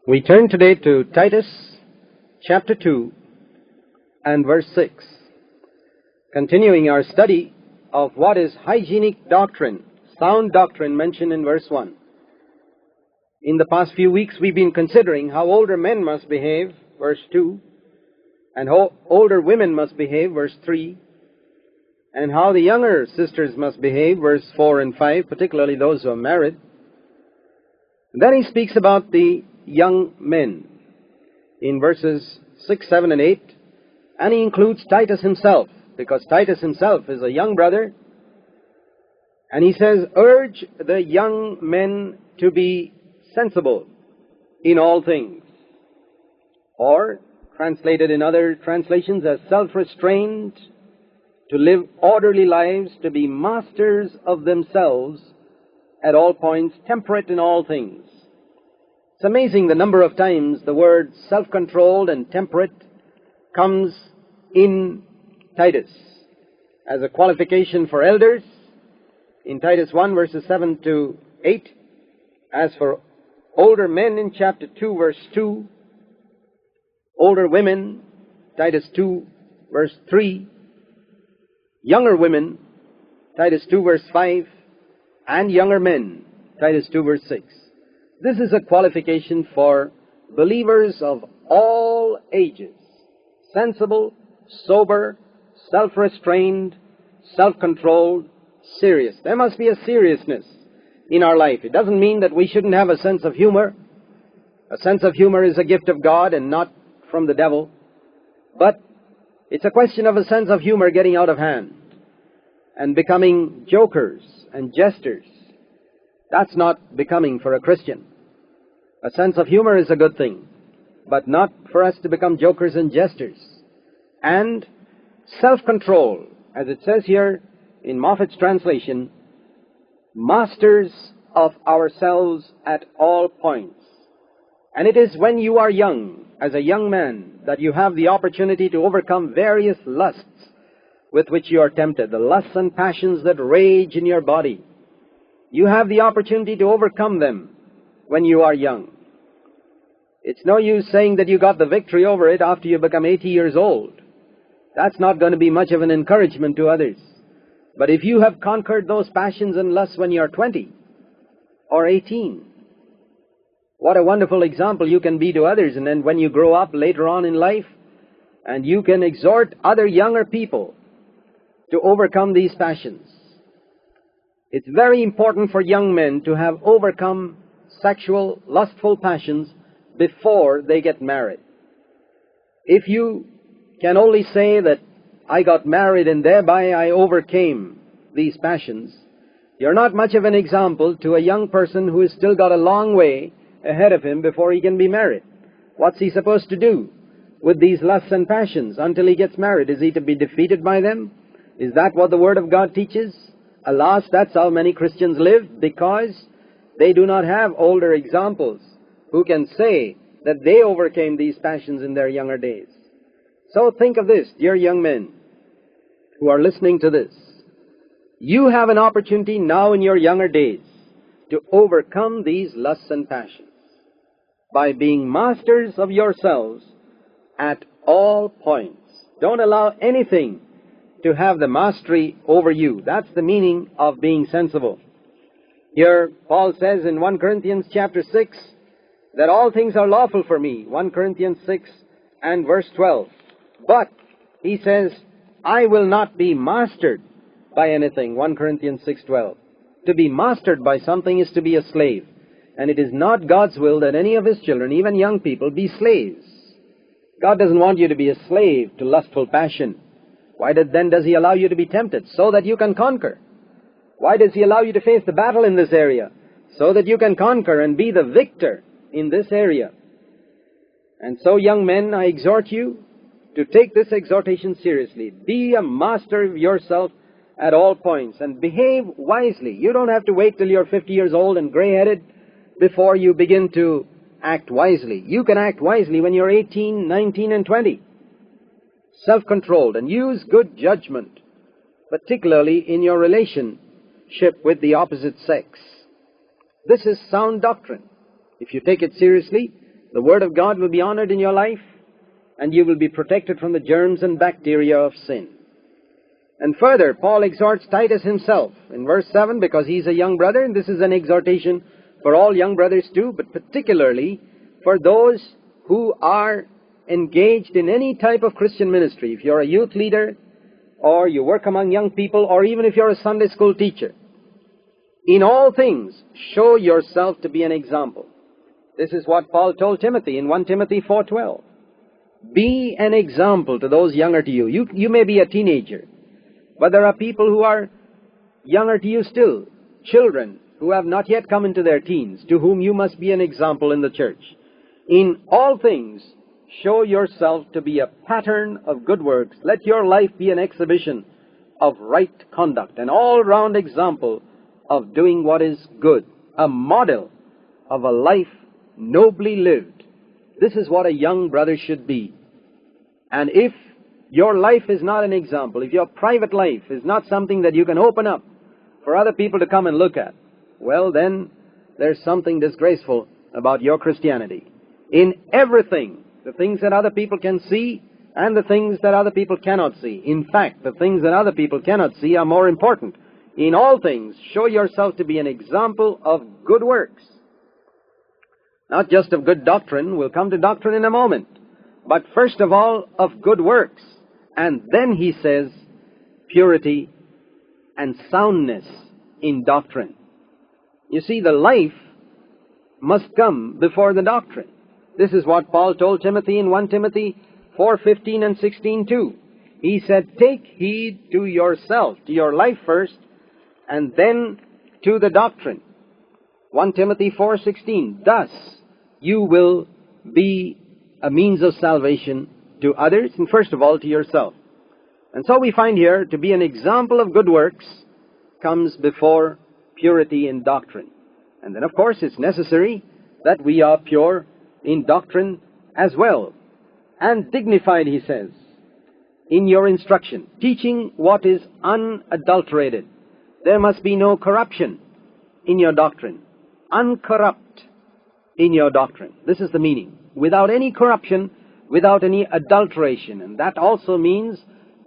We turn today to Titus chapter 2 and verse 6, continuing our study of what is hygienic doctrine, sound doctrine mentioned in verse 1. In the past few weeks we've been considering how older men must behave, verse 2, and how older women must behave, verse 3, and how the younger sisters must behave, verse 4 and 5, particularly those who are married. And then he speaks about the young men in verses 6, 7, and 8, and he includes Titus himself, because Titus himself is a young brother, and he says, urge the young men to be sensible in all things, or translated in other translations as self-restrained, to live orderly lives, to be masters of themselves at all points, temperate in all things. It's amazing the number of times the word self-controlled and temperate comes in Titus as a qualification for elders in Titus 1 verses 7 to 8, as for older men in chapter 2 verse 2, older women, Titus 2 verse 3, younger women, Titus 2 verse 5, and younger men, Titus 2 verse 6. This is a qualification for believers of all ages, sensible, sober, self-restrained, self-controlled, serious. There must be a seriousness in our life. It doesn't mean that we shouldn't have a sense of humor. A sense of humor is a gift of God and not from the devil. But it's a question of a sense of humor getting out of hand and becoming jokers and jesters. That's not becoming for a Christian. A sense of humor is a good thing, but not for us to become jokers and jesters. And self-control, as it says here in Moffat's translation, masters of ourselves at all points. And it is when you are young, as a young man, that you have the opportunity to overcome various lusts with which you are tempted, the lusts and passions that rage in your body. You have the opportunity to overcome them when you are young. It's no use saying that you got the victory over it after you become 80 years old. That's not going to be much of an encouragement to others. But if you have conquered those passions and lusts when you are 20 or 18, what a wonderful example you can be to others. And then when you grow up later on in life, and you can exhort other younger people to overcome these passions. It's very important for young men to have overcome sexual, lustful passions before they get married. If you can only say that I got married and thereby I overcame these passions, you're not much of an example to a young person who has still got a long way ahead of him before he can be married. What's he supposed to do with these lusts and passions until he gets married? Is he to be defeated by them? Is that what the Word of God teaches? Alas, that's how many Christians live, because they do not have older examples who can say that they overcame these passions in their younger days. So think of this, dear young men who are listening to this. You have an opportunity now in your younger days to overcome these lusts and passions by being masters of yourselves at all points. Don't allow anything to have the mastery over you. That's the meaning of being sensible. Here Paul says in 1 Corinthians chapter 6 that all things are lawful for me, 1 Corinthians 6 and verse 12. But, he says, I will not be mastered by anything, 1 Corinthians 6:12. To be mastered by something is to be a slave. And it is not God's will that any of His children, even young people, be slaves. God doesn't want you to be a slave to lustful passion. Why then does He allow you to be tempted? So that you can conquer. Why does He allow you to face the battle in this area? So that you can conquer and be the victor in this area. And so, young men, I exhort you to take this exhortation seriously. Be a master of yourself at all points and behave wisely. You don't have to wait till you're 50 years old and gray-headed before you begin to act wisely. You can act wisely when you're 18, 19, and 20. Self-controlled, and use good judgment, particularly in your relationship with the opposite sex. This is sound doctrine. If you take it seriously, The Word of God will be honored in your life, and you will be protected from the germs and bacteria of sin. And further, Paul exhorts Titus himself in verse 7, because he's a young brother, and this is an exhortation for all young brothers too, but particularly for those who are engaged in any type of Christian ministry. If you're a youth leader, or you work among young people, or even if you're a Sunday school teacher, in all things, show yourself to be an example. This is what Paul told Timothy in 1 Timothy 4:12. Be an example to those younger to you. You may be a teenager, but there are people who are younger to you still, children who have not yet come into their teens, to whom you must be an example in the church. In all things, show yourself to be a pattern of good works. Let your life be an exhibition of right conduct, an all-round example of doing what is good, a model of a life nobly lived. This is what a young brother should be. And if your life is not an example, if your private life is not something that you can open up for other people to come and look at, well, then there's something disgraceful about your Christianity. In everything, the things that other people can see and the things that other people cannot see. In fact, the things that other people cannot see are more important. In all things, show yourself to be an example of good works. Not just of good doctrine, we'll come to doctrine in a moment, but first of all, of good works. And then he says, purity and soundness in doctrine. You see, the life must come before the doctrine. This is what Paul told Timothy in 1 Timothy 4:15 and 16 too. He said, take heed to yourself, to your life first, and then to the doctrine. 1 Timothy 4:16. Thus you will be a means of salvation to others, and first of all to yourself. And so we find here, to be an example of good works comes before purity in doctrine. And then, of course, it's necessary that we are pure in doctrine as well. And dignified, he says, in your instruction, teaching what is unadulterated. There must be no corruption in your doctrine. Uncorrupt in your doctrine. This is the meaning. Without any corruption, without any adulteration. And that also means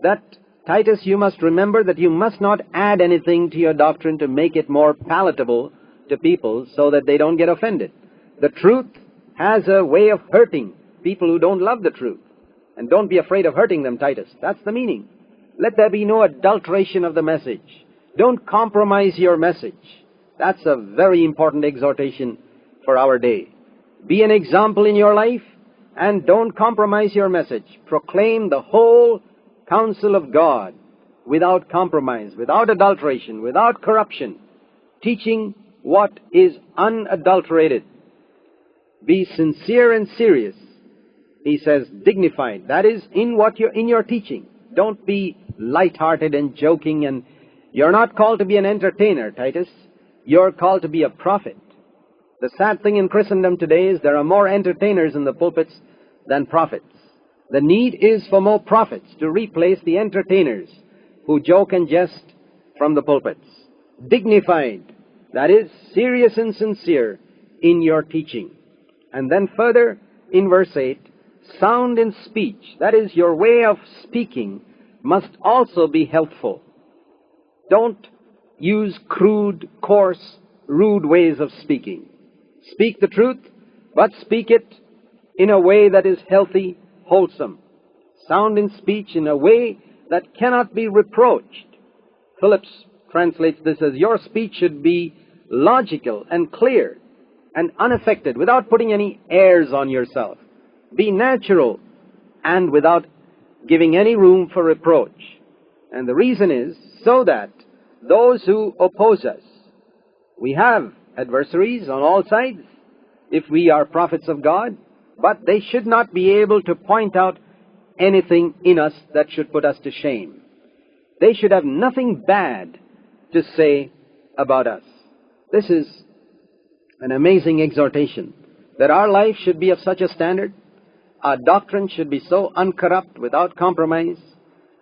that, Titus, you must remember that you must not add anything to your doctrine to make it more palatable to people so that they don't get offended. The truth has a way of hurting people who don't love the truth. And don't be afraid of hurting them, Titus. That's the meaning. Let there be no adulteration of the message. Don't compromise your message. That's a very important exhortation for our day. Be an example in your life and don't compromise your message. Proclaim the whole counsel of God without compromise, without adulteration, without corruption, teaching what is unadulterated. Be sincere and serious. He says dignified. That is in your teaching. Don't be light-hearted and joking, and you're not called to be an entertainer, Titus. You're called to be a prophet. The sad thing in Christendom today is there are more entertainers in the pulpits than prophets. The need is for more prophets to replace the entertainers who joke and jest from the pulpits. Dignified, that is, serious and sincere in your teaching. And then further, in verse 8, sound in speech, that is, your way of speaking must also be healthful. Don't use crude, coarse, rude ways of speaking. Speak the truth, but speak it in a way that is healthy, wholesome. Sound in speech in a way that cannot be reproached. Phillips translates this as, your speech should be logical and clear and unaffected, without putting any airs on yourself. Be natural and without giving any room for reproach. And the reason is so that those who oppose us, we have adversaries on all sides if we are prophets of God, but they should not be able to point out anything in us that should put us to shame. They should have nothing bad to say about us. This is an amazing exhortation, that our life should be of such a standard, our doctrine should be so uncorrupt, without compromise,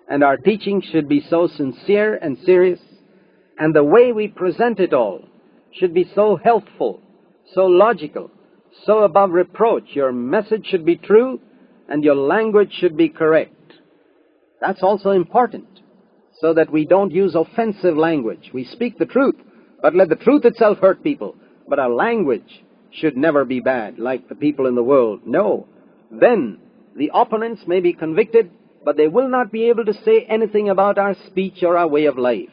and our teaching should be so sincere and serious, and the way we present it all should be so healthful, so logical, so above reproach. Your message should be true, and your language should be correct. That's also important, so that we don't use offensive language. We speak the truth, but let the truth itself hurt people. But our language should never be bad, like the people in the world. No. Then the opponents may be convicted, but they will not be able to say anything about our speech or our way of life.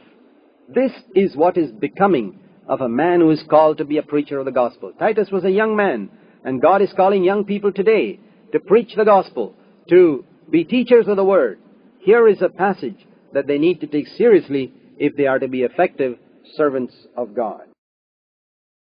This is what is becoming of a man who is called to be a preacher of the gospel. Titus was a young man, and God is calling young people today to preach the gospel, to be teachers of the word. Here is a passage that they need to take seriously if they are to be effective servants of God.